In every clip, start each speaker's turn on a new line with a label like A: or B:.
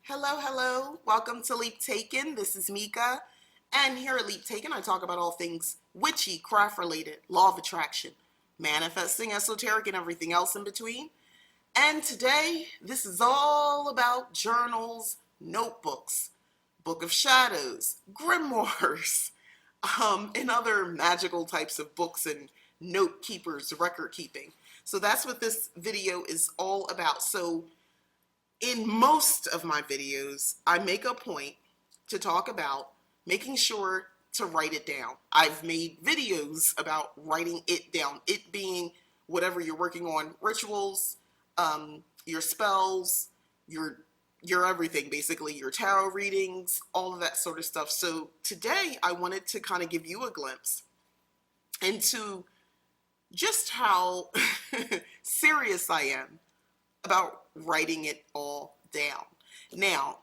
A: Hello, hello. Welcome to Leap Taken. This is Mika. And here at Leap Taken, I talk about all things witchy, craft related, law of attraction, manifesting, esoteric, and everything else in between. And today, this is all about journals, notebooks, Book of Shadows, grimoires, and other magical types of books and note keepers, record keeping. So that's what this video is all about. So in most of my videos, I make a point to talk about making sure to write it down. I've made videos about writing it down, it being whatever you're working on, rituals, your spells, your everything, basically, your tarot readings, all of that sort of stuff. So today I wanted to kind of give you a glimpse into just how serious I am about writing it all down. Now,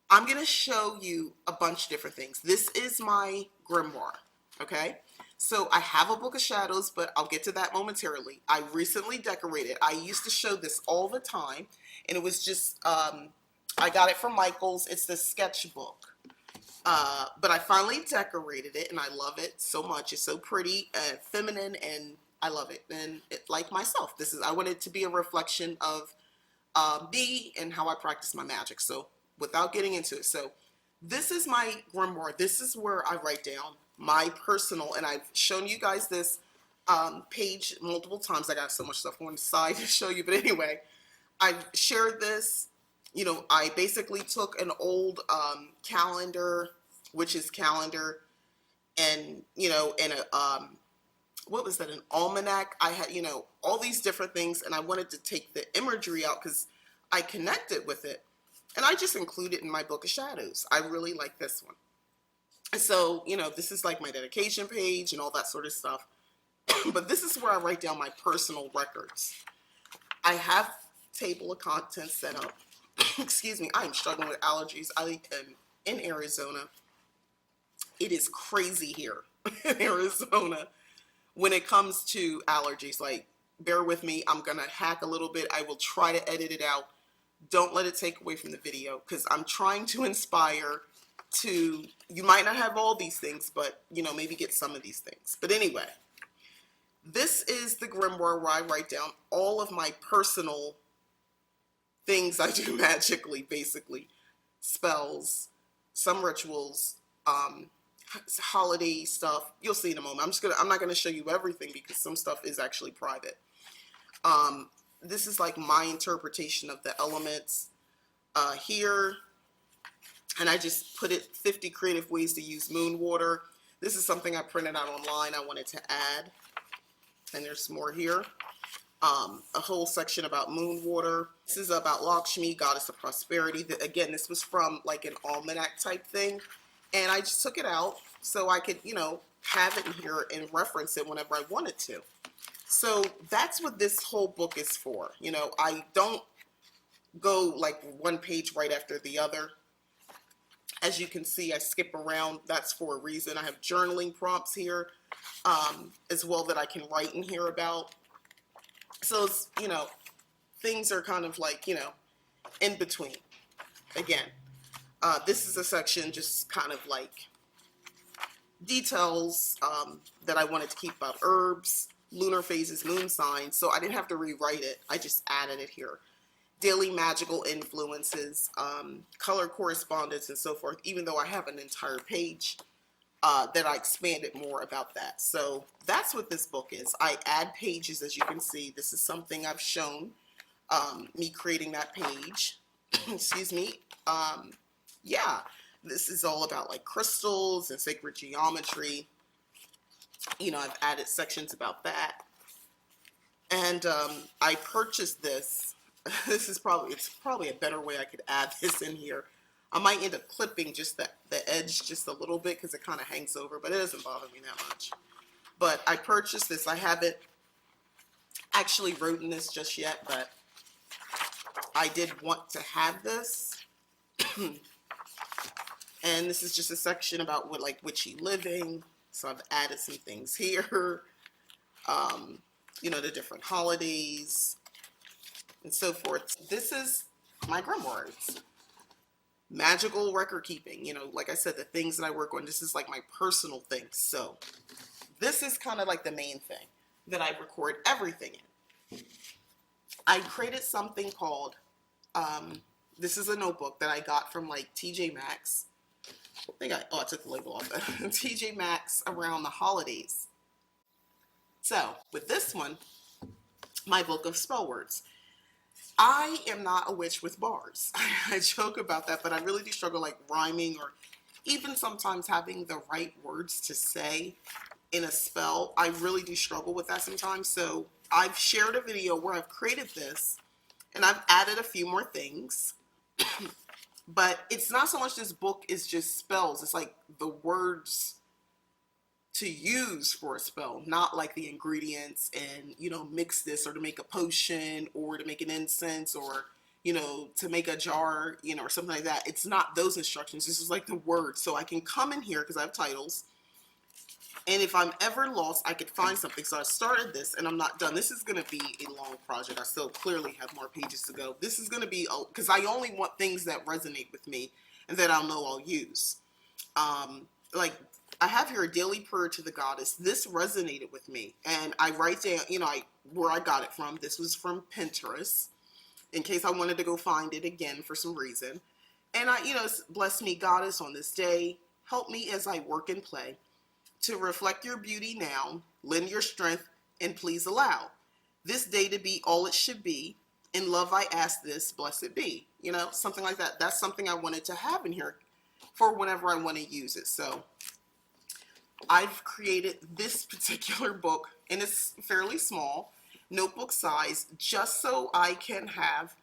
A: I'm going to show you a bunch of different things. This is my grimoire, okay? So I have a Book of Shadows, but I'll get to that momentarily. I recently decorated. I used to show this all the time, and it was just, I got it from Michael's. It's the sketchbook. But I finally decorated it, and I love it so much. It's so pretty and feminine, and I love it. And like myself, I want it to be a reflection of me and how I practice my magic. So without getting into it, so this is my grimoire. This is where I write down my personal, and I've shown you guys this page multiple times. I got so much stuff on the side to show you, but anyway, I've shared this. You know, I basically took an old calendar, witch's calendar, and and a what was that, an almanac. I had, all these different things, and I wanted to take the imagery out because I connected with it, and I just include it in my Book of Shadows. I really like this one. So, this is like my dedication page and all that sort of stuff. But this is where I write down my personal records. I have table of contents set up. Excuse me, I am struggling with allergies. I am in Arizona. It is crazy here in Arizona when it comes to allergies. Like, bear with me. I'm going to hack a little bit. I will try to edit it out. Don't let it take away from the video, because I'm trying to inspire to, you might not have all these things, but, maybe get some of these things. But anyway, this is the grimoire where I write down all of my personal things I do magically, basically. Spells, some rituals, holiday stuff. You'll see in a moment. I'm not gonna show you everything because some stuff is actually private. This is like my interpretation of the elements here, and I just put it 50 creative ways to use moon water. This is something I printed out online. I wanted to add, and there's more here. A whole section about moon water. This is about Lakshmi, goddess of prosperity. Again, this was from like an almanac type thing, and I just took it out so I could, have it in here and reference it whenever I wanted to. So that's what this whole book is for. I don't go like one page right after the other. As you can see, I skip around. That's for a reason. I have journaling prompts here as well that I can write in here about. So it's, things are kind of like, in between. Again, this is a section just kind of like details that I wanted to keep about herbs, lunar phases, moon signs. So I didn't have to rewrite it. I just added it here. Daily magical influences, color correspondence, and so forth, even though I have an entire page that I expanded more about that. So that's what this book is. I add pages, as you can see. This is something I've shown, me creating that page. Excuse me. Yeah, this is all about like crystals and sacred geometry. I've added sections about that. And I purchased this. It's probably a better way I could add this in here. I might end up clipping just the edge just a little bit because it kind of hangs over, but it doesn't bother me that much. But I purchased this. I haven't actually written this just yet, but I did want to have this. And this is just a section about witchy living. So I've added some things here. The different holidays and so forth. This is my grimoires. magical record keeping, you know, like I said, the things that I work on, this is like my personal things. So this is kind of like the main thing that I record everything in. I created something called, this is a notebook that I got from like TJ Maxx. I think I took the label off that. TJ Maxx around the holidays. So with this one, my book of spell words. I am not a witch with bars. I joke about that, but I really do struggle like rhyming or even sometimes having the right words to say in a spell. I really do struggle with that sometimes. So I've shared a video where I've created this and I've added a few more things. But it's not so much this book is just spells. It's like the words to use for a spell, not like the ingredients and, you know, mix this or to make a potion or to make an incense or, you know, to make a jar, you know, or something like that. It's not those instructions. This is like the words. So I can come in here because I have titles. And if I'm ever lost, I could find something. So I started this and I'm not done. This is going to be a long project. I still clearly have more pages to go. This is going to be, because I only want things that resonate with me and that I'll know I'll use. Like I have here a daily prayer to the goddess. This resonated with me. And I write down, you know, where I got it from. This was from Pinterest in case I wanted to go find it again for some reason. And I, you know, bless me, goddess, on this day. Help me as I work and play. To reflect your beauty now, lend your strength, and please allow this day to be all it should be. In love I ask this, blessed be. You know, something like that. That's something I wanted to have in here for whenever I want to use it. So I've created this particular book, and it's fairly small, notebook size, just so I can have,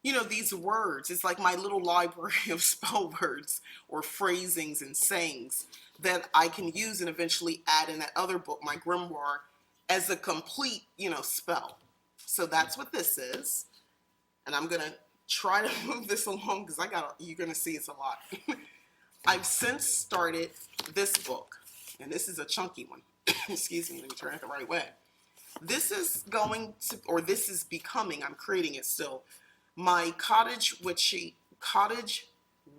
A: you know, these words. It's like my little library of spell words or phrasings and sayings that I can use and eventually add in that other book, my Grimoire, as a complete, you know, spell. So that's what this is. And I'm going to try to move this along because you're going to see it's a lot. I've since started this book, and this is a chunky one. Excuse me, let me turn it the right way. This is going to, or this is becoming, I'm creating it still, my Cottage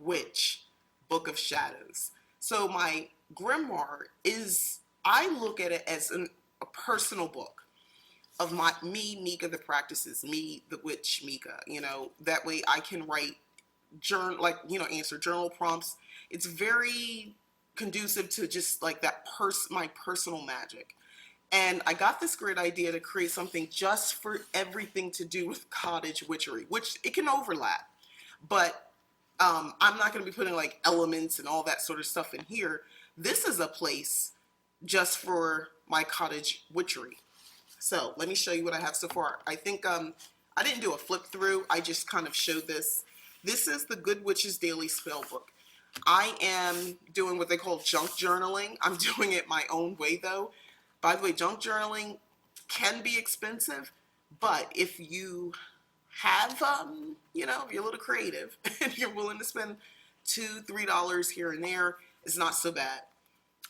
A: Witch Book of Shadows. So my grimoire is, I look at it as a personal book of me, Mika the practices, me, the witch, Mika. You know, that way I can write answer journal prompts. It's very conducive to just like that my personal magic. And I got this great idea to create something just for everything to do with cottage witchery, which it can overlap, but I'm not going to be putting like elements and all that sort of stuff in here. This is a place just for my cottage witchery. So let me show you what I have so far. I think I didn't do a flip through. I just kind of showed this. This is the Good Witch's Daily Spell Book. I am doing what they call junk journaling. I'm doing it my own way though. By the way, junk journaling can be expensive, but if you have, you know, if you're a little creative and you're willing to spend $2-3 here and there, it's not so bad.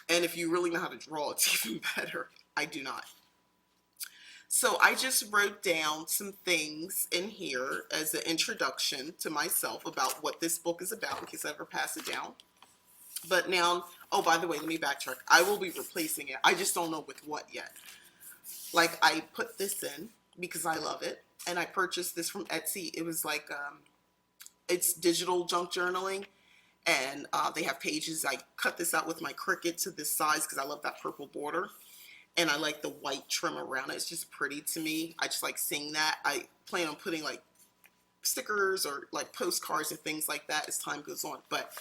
A: And if you really know how to draw, it's even better. I do not. So I just wrote down some things in here as an introduction to myself about what this book is about in case I ever pass it down. But now, oh, by the way, let me backtrack. I will be replacing it. I just don't know with what yet. Like I put this in because I love it. And I purchased this from Etsy. It was like, it's digital junk journaling. And they have pages. I cut this out with my Cricut to this size because I love that purple border. And I like the white trim around it. It's just pretty to me. I just like seeing that. I plan on putting like stickers or like postcards and things like that as time goes on. But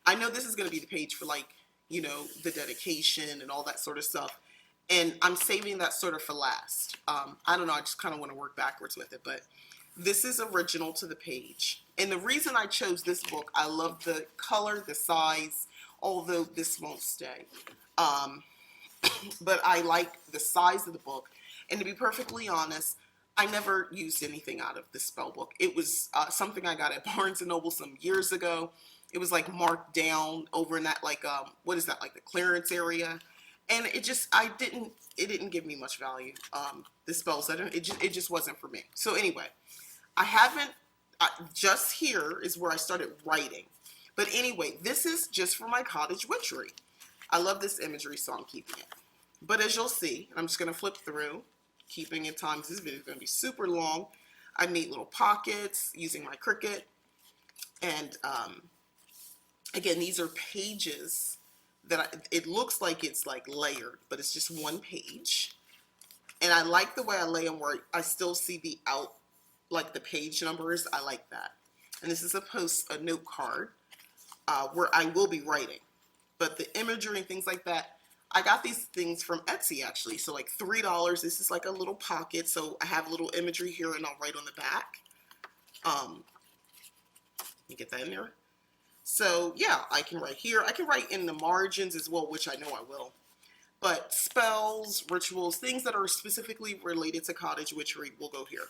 A: I know this is going to be the page for like, you know, the dedication and all that sort of stuff. And I'm saving that sort of for last. I don't know. I just kind of want to work backwards with it. But this is original to the page. And the reason I chose this book, I love the color, the size, although this won't stay. But I like the size of the book. And to be perfectly honest, I never used anything out of this spell book. It was something I got at Barnes & Noble some years ago. It was like marked down over in that like, what is that, like the clearance area. And it just, it didn't give me much value. The spells, it just wasn't for me. So anyway, I just here is where I started writing. But anyway, this is just for my cottage witchery. I love this imagery, so I'm keeping it. But as you'll see, I'm just going to flip through, keeping in time. This video is going to be super long. I made little pockets using my Cricut. And again, these are pages that it looks like it's like layered, but it's just one page. And I like the way I lay them where I still see the like the page numbers. I like that. And this is a note card where I will be writing. But the imagery and things like that, I got these things from Etsy actually. So like $3. This is like a little pocket. So I have a little imagery here and I'll write on the back. You get that in there. So yeah, I can write here. I can write in the margins as well, which I know I will. But spells, rituals, things that are specifically related to cottage witchery will go here.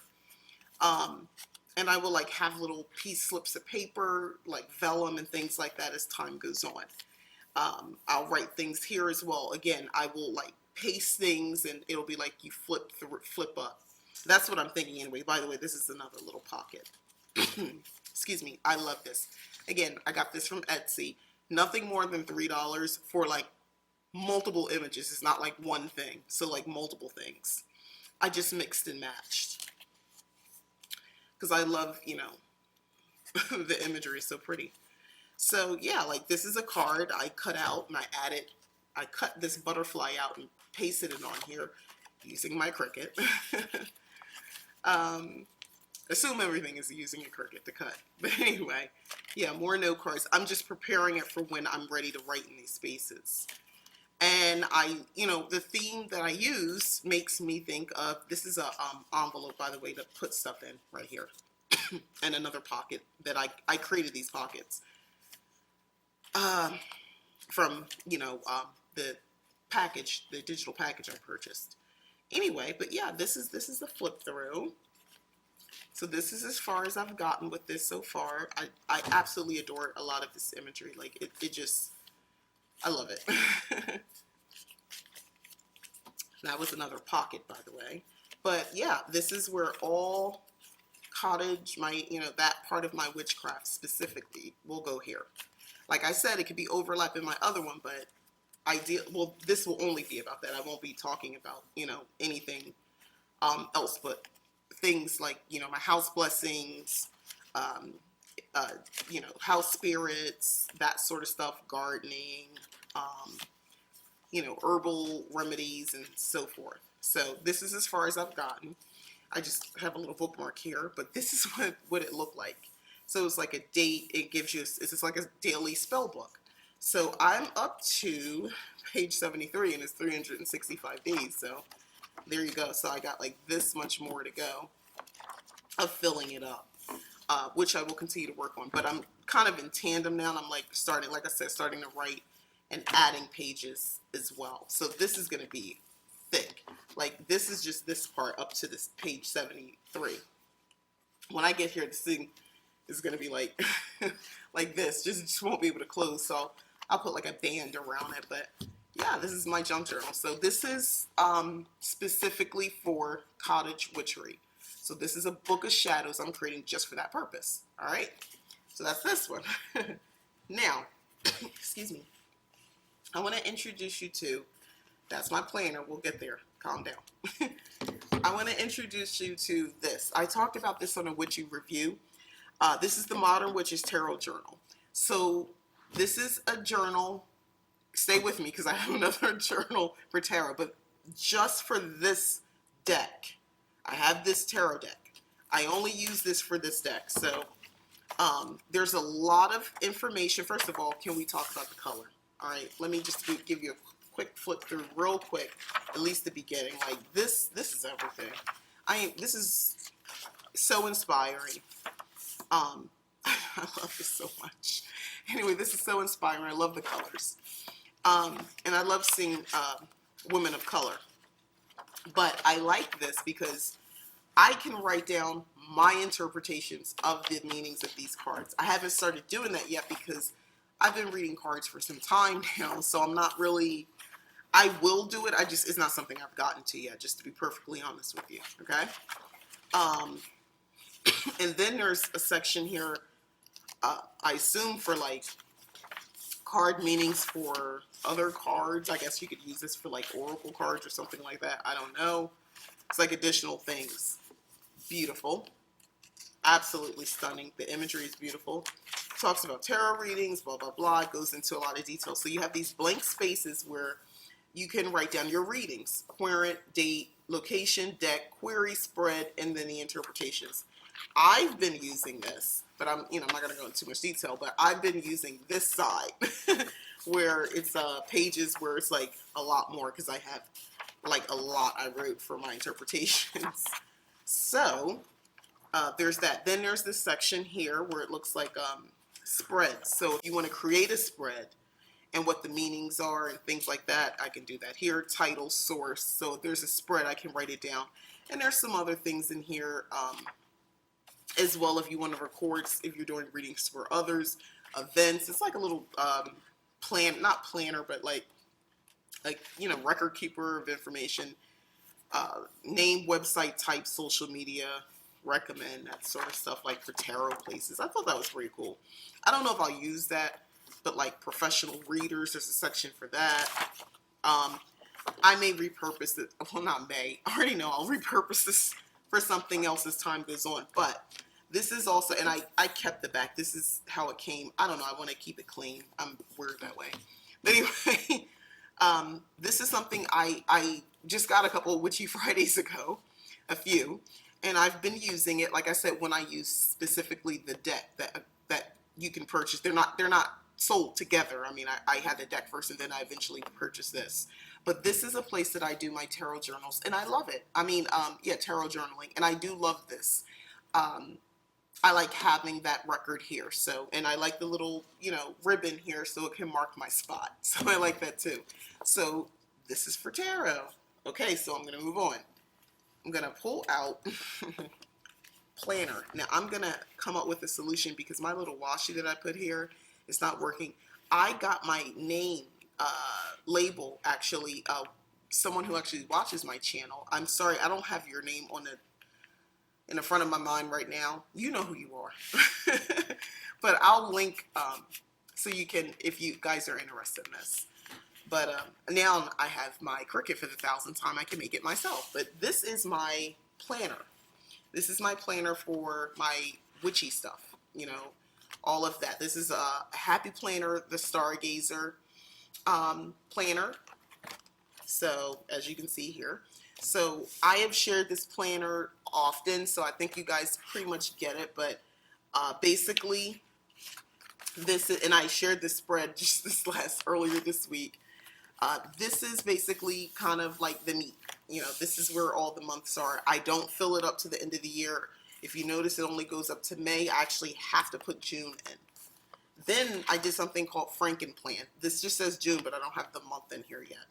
A: And I will like have little piece slips of paper, like vellum and things like that as time goes on. I'll write things here as well. Again, I will like paste things and it'll be like you flip up. That's what I'm thinking anyway. By the way, this is another little pocket. Excuse me. I love this. Again, I got this from Etsy. Nothing more than $3 for like multiple images. It's not like one thing. So like multiple things. I just mixed and matched. Because I love, you know, the imagery is so pretty. So yeah, like this is a card I cut out and I cut this butterfly out and pasted it on here using my Cricut. Assume everything is using a Cricut to cut. But anyway, yeah, more note cards. I'm just preparing it for when I'm ready to write in these spaces. And you know, the theme that I use makes me think of, this is a envelope, by the way, to put stuff in right here. And another pocket that I created these pockets from, you know, the package, the digital package I purchased. Anyway, but yeah, this is the flip through. So this is as far as I've gotten with this so far. I absolutely adore a lot of this imagery. Like it just, I love it. That was another pocket, by the way. But yeah, this is where all cottage, you know, that part of my witchcraft specifically will go here. Like I said, it could be overlap in my other one, but well, this will only be about that. I won't be talking about, you know, anything else, but things like, you know, my house blessings, you know, house spirits, that sort of stuff, gardening, you know, herbal remedies and so forth. So this is as far as I've gotten. I just have a little bookmark here, but this is what it looked like. So it's like a date. It gives you, it's just like a daily spell book. So I'm up to page 73 and it's 365 days. So there you go. So I got like this much more to go of filling it up, which I will continue to work on. But I'm kind of in tandem now. And I'm like starting, like I said, starting to write and adding pages as well. So this is going to be thick. Like this is just this part up to this page 73. When I get here, this thing is going to be like like this. Just won't be able to close. So I'll put like a band around it. But yeah, this is my junk journal. So this is specifically for cottage witchery. So this is a book of shadows I'm creating just for that purpose. All right. So that's this one. Now, excuse me. I want to introduce you to, that's my planner. We'll get there. Calm down. I want to introduce you to this. I talked about this on a witchy review. This is the Modern Witches Tarot Journal. So this is a journal. Stay with me because I have another journal for tarot, but just for this deck. I have this tarot deck. I only use this for this deck. So there's a lot of information. First of all, can we talk about the color? All right, let me just give you a quick flip through real quick, at least the beginning. Like this is everything. This is so inspiring. I love this so much. Anyway, this is so inspiring. I love the colors. And I love seeing women of color. But I like this because I can write down my interpretations of the meanings of these cards. I haven't started doing that yet because I've been reading cards for some time now, so I'm not really, I will do it, it's not something I've gotten to yet, just to be perfectly honest with you, okay? And then there's a section here, I assume for like card meanings for other cards. I guess you could use this for like oracle cards or something like that. I don't know. It's like additional things. Beautiful. Absolutely stunning. The imagery is beautiful. Talks about tarot readings, blah, blah, blah. It goes into a lot of detail. So you have these blank spaces where you can write down your readings. Querent, date, location, deck, query, spread, and then the interpretations. I've been using this, but I'm not going to go into too much detail, but I've been using this side where it's pages where it's like a lot more because I have like a lot I wrote for my interpretations. So there's that. Then there's this section here where it looks like spreads. So if you want to create a spread and what the meanings are and things like that, I can do that here. Title, source. So if there's a spread, I can write it down. And there's some other things in here as well if you want to record, if you're doing readings for others, events. It's like a little not planner, but like record keeper of information. Name, website type, social media, recommend, that sort of stuff, like for tarot places. I thought that was pretty cool. I don't know if I'll use that, but like professional readers, there's a section for that. I may repurpose it. Well, not may. I already know I'll repurpose this for something else as time goes on. But this is also, and I kept the back. This is how it came. I don't know. I want to keep it clean. I'm weird that way. But anyway, this is something I just got a couple of Witchy Fridays ago, a few. And I've been using it, like I said, when I use specifically the deck that you can purchase. They're not sold together. I mean, I had the deck first and then I eventually purchased this. But this is a place that I do my tarot journals and I love it. I mean, yeah, tarot journaling. And I do love this. I like having that record here. So, and I like the little, ribbon here so it can mark my spot. So I like that too. So this is for tarot. Okay, so I'm going to move on. I'm going to pull out planner. Now I'm going to come up with a solution because my little washi that I put here is not working. I got my name label, actually, someone who actually watches my channel. I'm sorry, I don't have your name in the front of my mind right now. You know who you are. But I'll link so you can, if you guys are interested in this. But now I have my Cricut for the 1,000th time. I can make it myself. But this is my planner. This is my planner for my witchy stuff, all of that. This is a Happy Planner, the Stargazer planner. So as you can see here. So I have shared this planner often, so I think you guys pretty much get it. But basically, this is, and I shared this spread just earlier this week. This is basically kind of like the meat. This is where all the months are. I don't fill it up to the end of the year. If you notice, it only goes up to May. I actually have to put June in. Then I did something called Frankenplan. This just says June, but I don't have the month in here yet.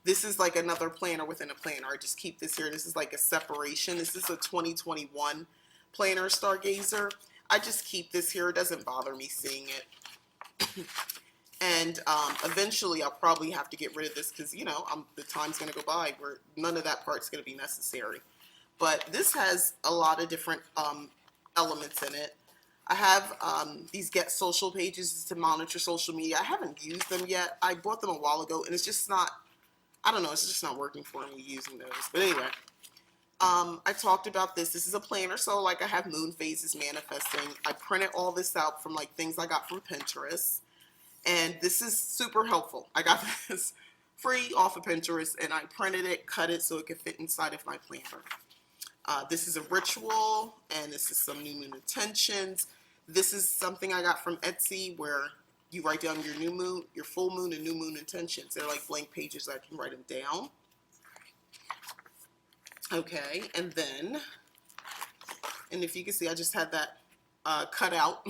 A: This is like another planner within a planner. I just keep this here. This is like a separation. This is a 2021 planner, Stargazer. I just keep this here. It doesn't bother me seeing it. And eventually I'll probably have to get rid of this because, the time's going to go by where none of that part's going to be necessary. But this has a lot of different elements in it. I have these Get Social pages to monitor social media. I haven't used them yet. I bought them a while ago, and it's just not, I don't know, it's just not working for me using those. But anyway, I talked about this. This is a planner, so like I have moon phases, manifesting. I printed all this out from like things I got from Pinterest. And this is super helpful. I got this free off of Pinterest, and I printed it, cut it so it could fit inside of my planner. This is a ritual, and this is some new moon intentions. This is something I got from Etsy where you write down your new moon, your full moon, and new moon intentions. They're like blank pages. I can write them down. Okay, and then, and if you can see, I just had that cut out.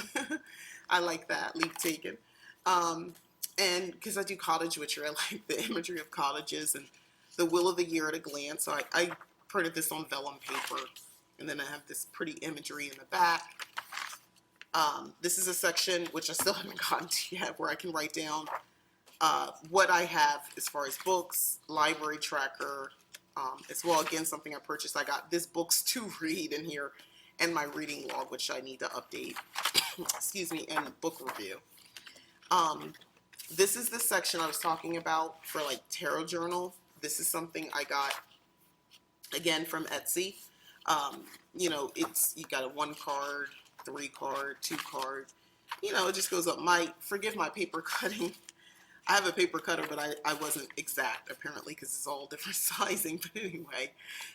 A: I like that, leaf taken. And because I do cottage witchery, I like the imagery of cottages and the wheel of the year at a glance. So I printed this on vellum paper, and then I have this pretty imagery in the back. This is a section which I still haven't gotten to yet where I can write down what I have as far as books, library tracker, as well. Again, something I purchased. I got this books to read in here, and my reading log, which I need to update, excuse me, and book review. This is the section I was talking about for like tarot journal. This is something I got, again, from Etsy. You know, you got a 1 card, 3 card, 2 card. You know, it just goes up. Forgive my paper cutting. I have a paper cutter, but I wasn't exact, apparently, because it's all different sizing. But anyway,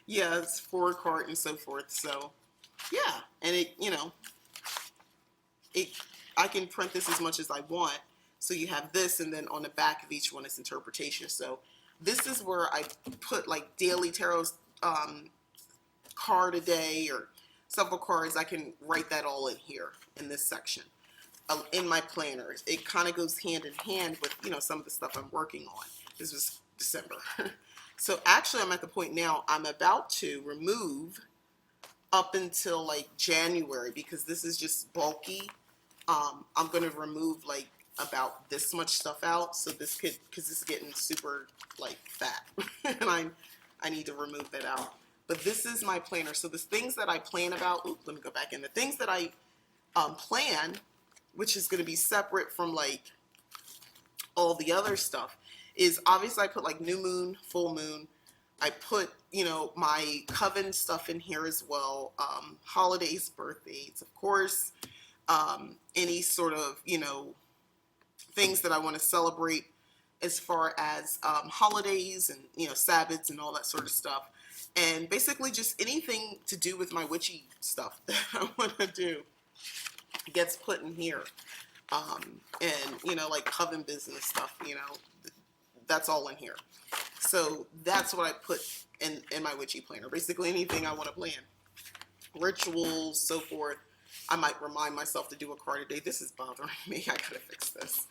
A: yeah, it's 4 card and so forth. So, yeah, and it, you know, I can print this as much as I want. So you have this, and then on the back of each one is interpretation. So this is where I put like daily tarot card a day or several cards. I can write that all in here in this section. In my planners, it kind of goes hand in hand with, you know, some of the stuff I'm working on. This was December. So actually I'm at the point now I'm about to remove up until like January, because this is just bulky. I'm going to remove like about this much stuff out, so this could, because it's getting super like fat and I need to remove that out. But this is my planner. So the things that I plan about, let me go back in. The things that I plan, which is going to be separate from like all the other stuff, is obviously I put like new moon, full moon. I put, you know, my coven stuff in here as well. Holidays, birthdays, of course. Any sort of, you know, things that I want to celebrate as far as holidays and, you know, Sabbaths and all that sort of stuff. And basically just anything to do with my witchy stuff that I want to do gets put in here. And, you know, like coven business stuff, you know, that's all in here. So that's what I put in my witchy planner. Basically anything I want to plan. Rituals, so forth. I might remind myself to do a card a day. This is bothering me. I gotta fix this.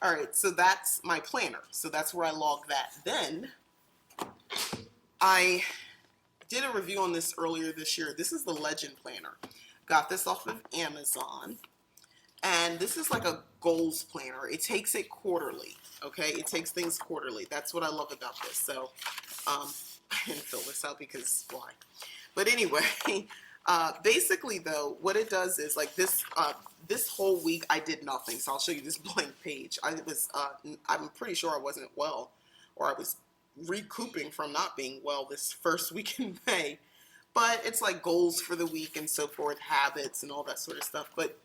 A: All right, so that's my planner. So that's where I log that. Then I did a review on this earlier this year. This is the Legend Planner. Got this off of Amazon. And this is like a goals planner. It takes it quarterly, okay? It takes things quarterly. That's what I love about this. So I didn't fill this out because why? But anyway, basically though, what it does is like this, this whole week I did nothing. So I'll show you this blank page. I'm pretty sure I wasn't well, or I was recouping from not being well this first week in May. But it's like goals for the week and so forth, habits and all that sort of stuff. But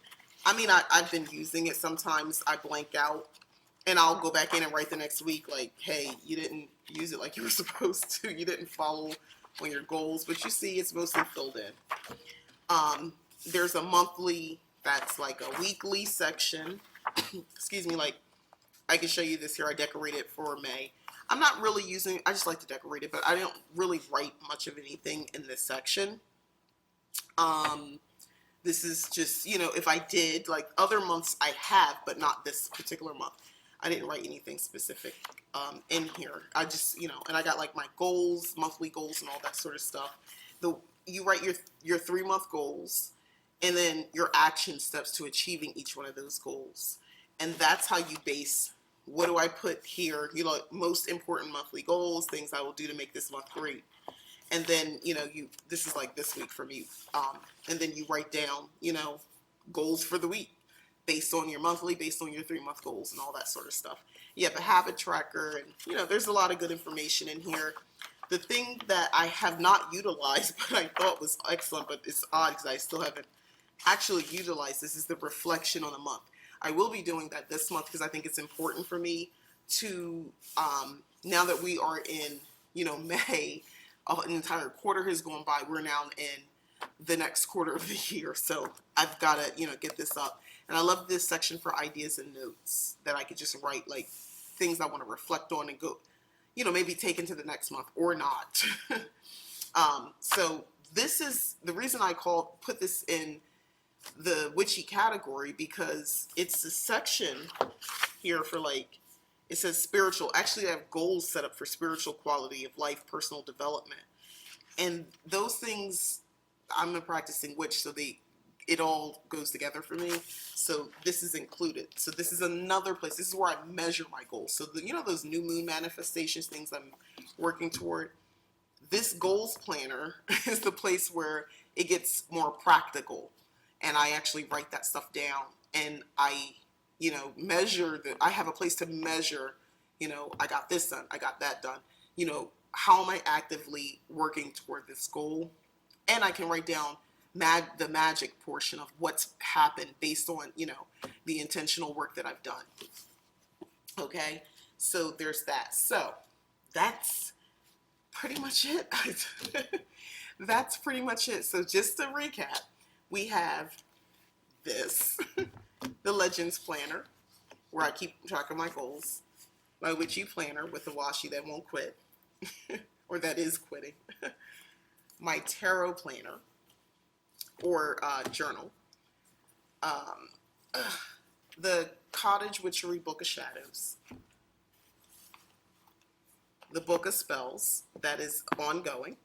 A: I mean, I've been using it. Sometimes I blank out and I'll go back in and write the next week like, hey, you didn't use it like you were supposed to. You didn't follow on your goals. But you see, it's mostly filled in. There's a monthly, that's like a weekly section. Excuse me, like I can show you this here. I decorated for May. I'm not really using, I just like to decorate it, but I don't really write much of anything in this section. This is just, you know, if I did, like other months I have, but not this particular month. I didn't write anything specific in here. I just, you know, and I got like my goals, monthly goals and all that sort of stuff. You write your 3-month goals and then your action steps to achieving each one of those goals. And that's how you base, what do I put here? You know, most important monthly goals, things I will do to make this month great. And then, you know, this is like this week for me. And then you write down, you know, goals for the week based on your monthly, based on your 3-month goals and all that sort of stuff. You have a habit tracker and, you know, there's a lot of good information in here. The thing that I have not utilized, but I thought was excellent, but it's odd because I still haven't actually utilized this, is the reflection on a month. I will be doing that this month because I think it's important for me to, now that we are in, you know, May, an entire quarter has gone by. We're now in the next quarter of the year. So I've got to, you know, get this up. And I love this section for ideas and notes that I could just write like things I want to reflect on and go, you know, maybe take into the next month or not. So this is the reason I put this in the witchy category, because it's a section here for like, it says spiritual. Actually, I have goals set up for spiritual quality of life, personal development. And those things, I'm a practicing witch, so it all goes together for me. So this is included. So this is another place. This is where I measure my goals. So, you know, those new moon manifestations, things I'm working toward. This goals planner is the place where it gets more practical, and I actually write that stuff down, and I, measure that. I have a place to measure, I got this done, I got that done, how am I actively working toward this goal? And I can write down the magic portion of what's happened based on, the intentional work that I've done. Okay, so there's that. So that's pretty much it. That's pretty much it. So just to recap, we have this, the Legends Planner, where I keep track of my goals, my Witchy Planner with the washi that won't quit, or that is quitting, my Tarot Planner, or journal, the Cottage Witchery Book of Shadows, the Book of Spells, that is ongoing,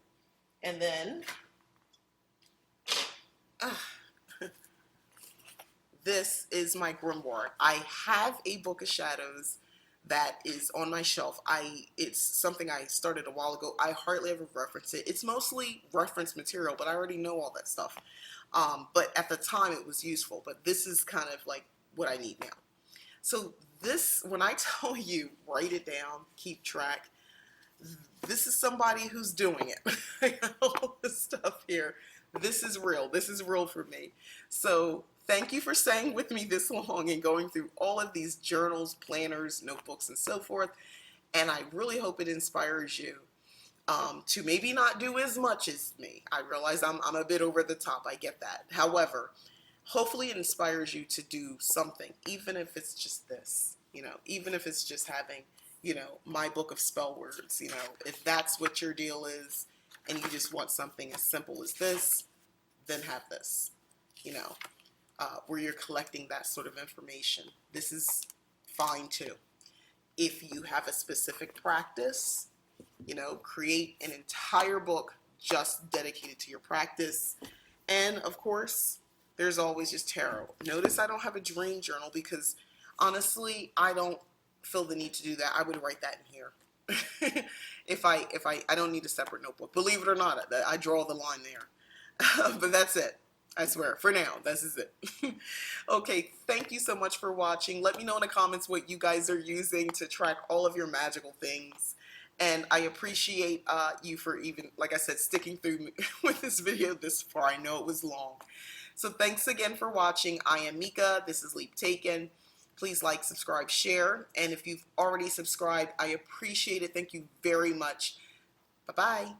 A: and then this is my Grimoire. I have a Book of Shadows that is on my shelf. It's something I started a while ago. I hardly ever reference it. It's mostly reference material, but I already know all that stuff. But at the time it was useful, but this is kind of like what I need now. So this, when I tell you, write it down, keep track, this is somebody who's doing it. I got all this stuff here. This is real. This is real for me. So thank you for staying with me this long and going through all of these journals, planners, notebooks, and so forth. And I really hope it inspires you to maybe not do as much as me. I realize I'm a bit over the top. I get that. However, hopefully it inspires you to do something, even if it's just this, even if it's just having, my book of spell words, if that's what your deal is and you just want something as simple as this, then have this, where you're collecting that sort of information. This is fine too. If you have a specific practice, create an entire book just dedicated to your practice. And of course, there's always just tarot. Notice I don't have a dream journal because honestly, I don't feel the need to do that. I would write that in here. if I don't need a separate notebook. Believe it or not, I draw the line there. But that's it. I swear, for now, this is it. Okay, thank you so much for watching. Let me know in the comments what you guys are using to track all of your magical things. And I appreciate you for even, like I said, sticking through with this video this far. I know it was long. So thanks again for watching. I am Mika. This is Leap Taken. Please like, subscribe, share. And if you've already subscribed, I appreciate it. Thank you very much. Bye-bye.